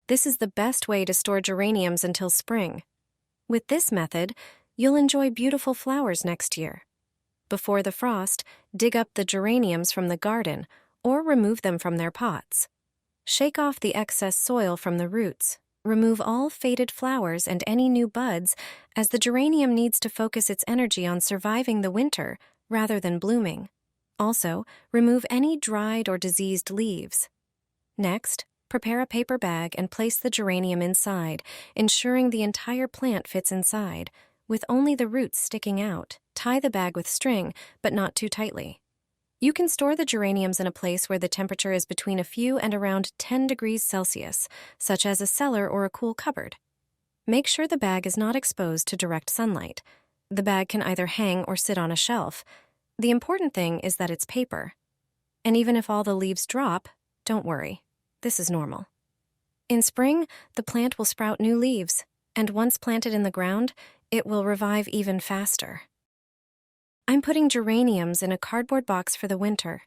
This is the best way to store geraniums until spring. With this method, you'll enjoy beautiful flowers next year. Before the frost, dig up the geraniums from the garden or remove them from their pots. Shake off the excess soil from the roots. Remove all faded flowers and any new buds, as the geranium needs to focus its energy on surviving the winter rather than blooming. Also, remove any dried or diseased leaves. Next, prepare a paper bag and place the geranium inside, ensuring the entire plant fits inside, with only the roots sticking out. Tie the bag with string, but not too tightly. You can store the geraniums in a place where the temperature is between a few and around 10 degrees Celsius, such as a cellar or a cool cupboard. Make sure the bag is not exposed to direct sunlight. The bag can either hang or sit on a shelf. The important thing is that it's paper. And even if all the leaves drop, don't worry. This is normal. In spring, the plant will sprout new leaves, and once planted in the ground, it will revive even faster. I'm putting geraniums in a cardboard box for the winter.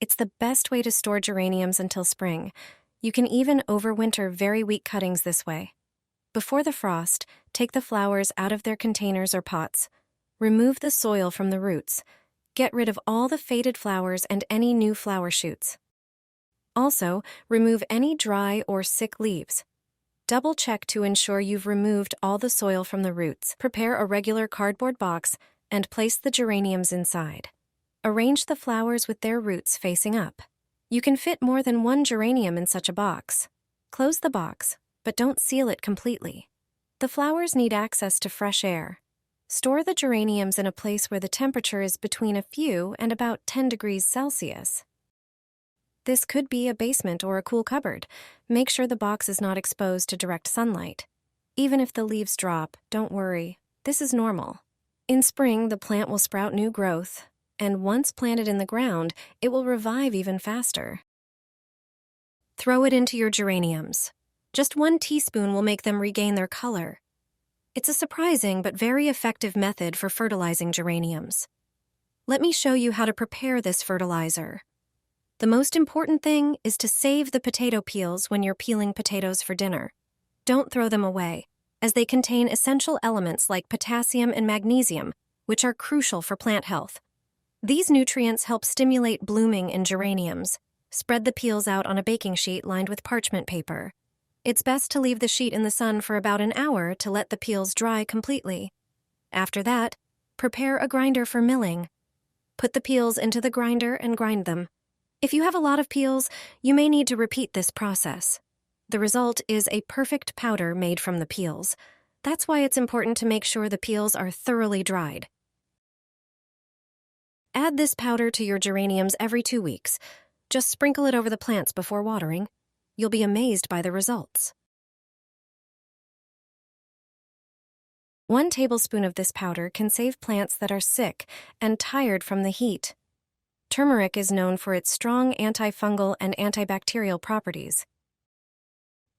It's the best way to store geraniums until spring. You can even overwinter very weak cuttings this way. Before the frost, take the flowers out of their containers or pots. Remove the soil from the roots. Get rid of all the faded flowers and any new flower shoots. Also, remove any dry or sick leaves. Double-check to ensure you've removed all the soil from the roots. Prepare a regular cardboard box and place the geraniums inside. Arrange the flowers with their roots facing up. You can fit more than one geranium in such a box. Close the box, but don't seal it completely. The flowers need access to fresh air. Store the geraniums in a place where the temperature is between a few and about 10 degrees Celsius. This could be a basement or a cool cupboard. Make sure the box is not exposed to direct sunlight. Even if the leaves drop, don't worry. This is normal. In spring, the plant will sprout new growth, and once planted in the ground, it will revive even faster. Throw it into your geraniums. Just 1 teaspoon will make them regain their color. It's a surprising but very effective method for fertilizing geraniums. Let me show you how to prepare this fertilizer. The most important thing is to save the potato peels when you're peeling potatoes for dinner. Don't throw them away, as they contain essential elements like potassium and magnesium, which are crucial for plant health. These nutrients help stimulate blooming in geraniums. Spread the peels out on a baking sheet lined with parchment paper. It's best to leave the sheet in the sun for about an hour to let the peels dry completely. After that, prepare a grinder for milling. Put the peels into the grinder and grind them. If you have a lot of peels, you may need to repeat this process. The result is a perfect powder made from the peels. That's why it's important to make sure the peels are thoroughly dried. Add this powder to your geraniums every 2 weeks. Just sprinkle it over the plants before watering. You'll be amazed by the results. 1 tablespoon of this powder can save plants that are sick and tired from the heat. Turmeric is known for its strong antifungal and antibacterial properties.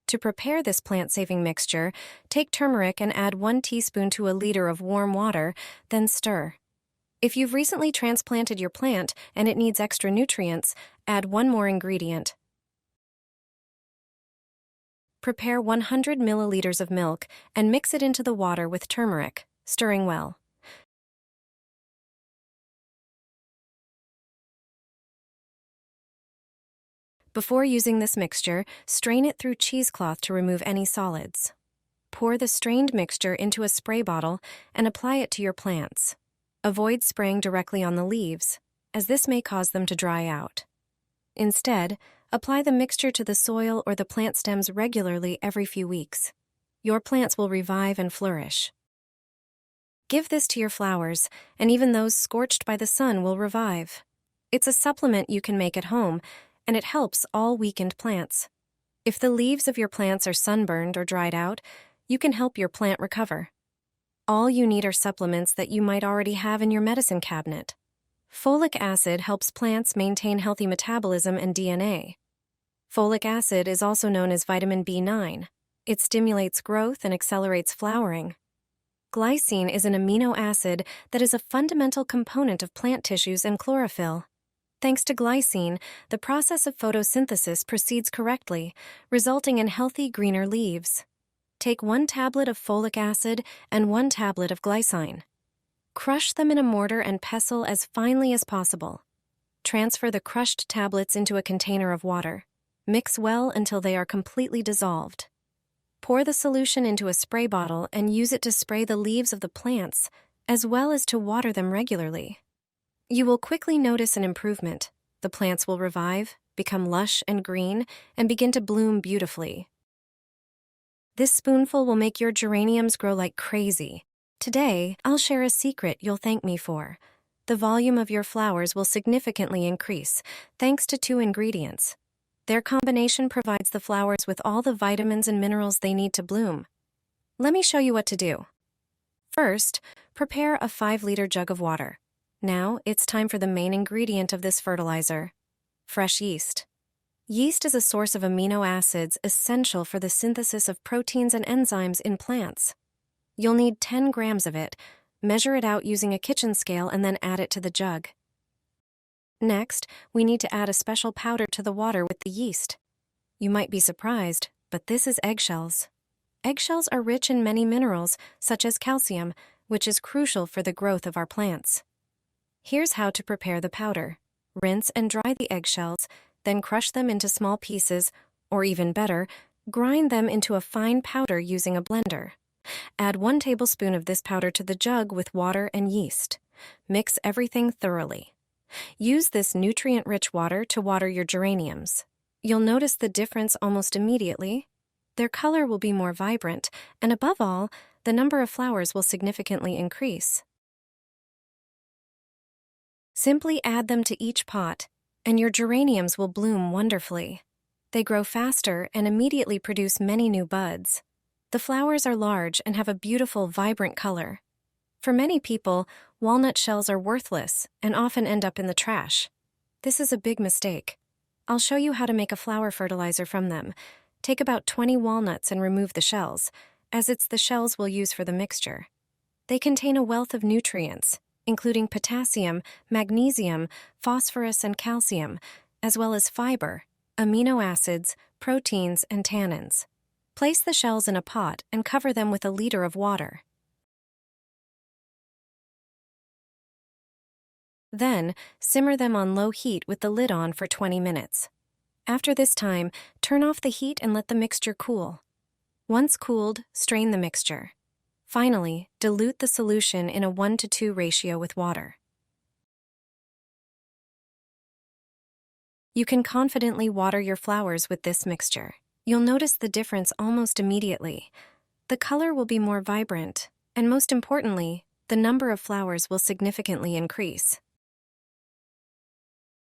To prepare this plant-saving mixture, take turmeric and add 1 teaspoon to a liter of warm water, then stir. If you've recently transplanted your plant and it needs extra nutrients, add 1 more ingredient. Prepare 100 milliliters of milk and mix it into the water with turmeric, stirring well. Before using this mixture, strain it through cheesecloth to remove any solids. Pour the strained mixture into a spray bottle and apply it to your plants. Avoid spraying directly on the leaves, as this may cause them to dry out. Instead, apply the mixture to the soil or the plant stems regularly every few weeks. Your plants will revive and flourish. Give this to your flowers, and even those scorched by the sun will revive. It's a supplement you can make at home, and it helps all weakened plants. If the leaves of your plants are sunburned or dried out, you can help your plant recover. All you need are supplements that you might already have in your medicine cabinet. Folic acid helps plants maintain healthy metabolism and DNA. Folic acid is also known as vitamin B9. It stimulates growth and accelerates flowering. Glycine is an amino acid that is a fundamental component of plant tissues and chlorophyll. Thanks to glycine, the process of photosynthesis proceeds correctly, resulting in healthy, greener leaves. Take 1 tablet of folic acid and 1 tablet of glycine. Crush them in a mortar and pestle as finely as possible. Transfer the crushed tablets into a container of water. Mix well until they are completely dissolved. Pour the solution into a spray bottle and use it to spray the leaves of the plants, as well as to water them regularly. You will quickly notice an improvement. The plants will revive, become lush and green, and begin to bloom beautifully. This spoonful will make your geraniums grow like crazy. Today, I'll share a secret you'll thank me for. The volume of your flowers will significantly increase, thanks to 2 ingredients. Their combination provides the flowers with all the vitamins and minerals they need to bloom. Let me show you what to do. First, prepare a 5-liter jug of water. Now, it's time for the main ingredient of this fertilizer: fresh yeast. Yeast is a source of amino acids essential for the synthesis of proteins and enzymes in plants. You'll need 10 grams of it. Measure it out using a kitchen scale and then add it to the jug. Next, we need to add a special powder to the water with the yeast. You might be surprised, but this is eggshells. Eggshells are rich in many minerals, such as calcium, which is crucial for the growth of our plants. Here's how to prepare the powder. Rinse and dry the eggshells, then crush them into small pieces, or even better, grind them into a fine powder using a blender. Add 1 tablespoon of this powder to the jug with water and yeast. Mix everything thoroughly. Use this nutrient-rich water to water your geraniums. You'll notice the difference almost immediately. Their color will be more vibrant, and above all, the number of flowers will significantly increase. Simply add them to each pot, and your geraniums will bloom wonderfully. They grow faster and immediately produce many new buds. The flowers are large and have a beautiful, vibrant color. For many people, walnut shells are worthless and often end up in the trash. This is a big mistake. I'll show you how to make a flower fertilizer from them. Take about 20 walnuts and remove the shells, as it's the shells we'll use for the mixture. They contain a wealth of nutrients, including potassium, magnesium, phosphorus, and calcium, as well as fiber, amino acids, proteins, and tannins. Place the shells in a pot and cover them with a liter of water. Then, simmer them on low heat with the lid on for 20 minutes. After this time, turn off the heat and let the mixture cool. Once cooled, strain the mixture. Finally, dilute the solution in a 1:2 ratio with water. You can confidently water your flowers with this mixture. You'll notice the difference almost immediately. The color will be more vibrant, and most importantly, the number of flowers will significantly increase.